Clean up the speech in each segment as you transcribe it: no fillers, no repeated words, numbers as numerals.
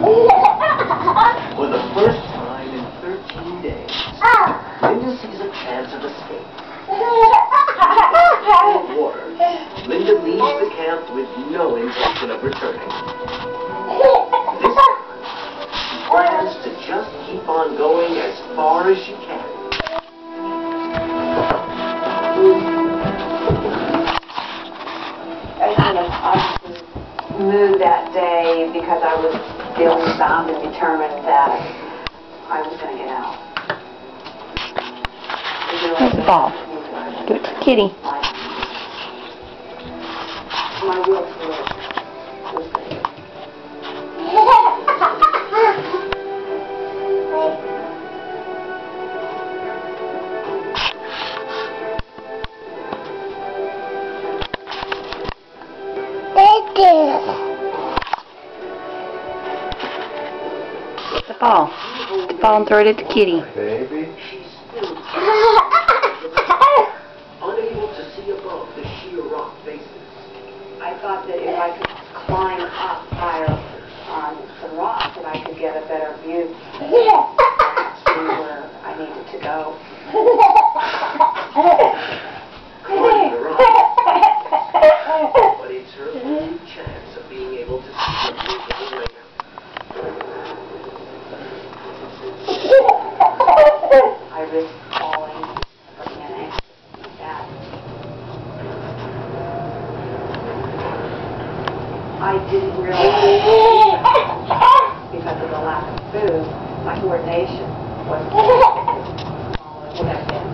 For the first time in 13 days, Linda sees a chance of escape. In water, Linda leaves the camp with no intention of returning. This time, she plans to just keep on going as far as she can. I kind of moved that day because I was feeling bound and determined that I was going to get out. Here's the ball. Give it to Kitty. My real fear was Get the ball. Get the ball and throw it at the Kitty. Baby. Unable to see above the sheer rock faces. I thought that if I could climb up higher on some rocks, that I could get a better view to where I needed to go. Climbing the rock. But it's her only chance of being able to see the beautiful way out. I risked falling from an angle like that. I didn't realize because of the lack of food, my coordination wasn't as small as it would have been.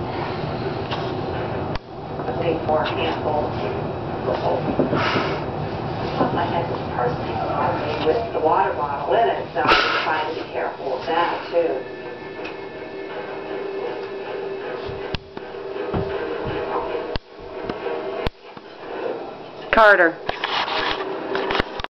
A big more handful of football. Plus, I had this purse on me with the water bottle in it, so I was trying to be careful of that too. Carter.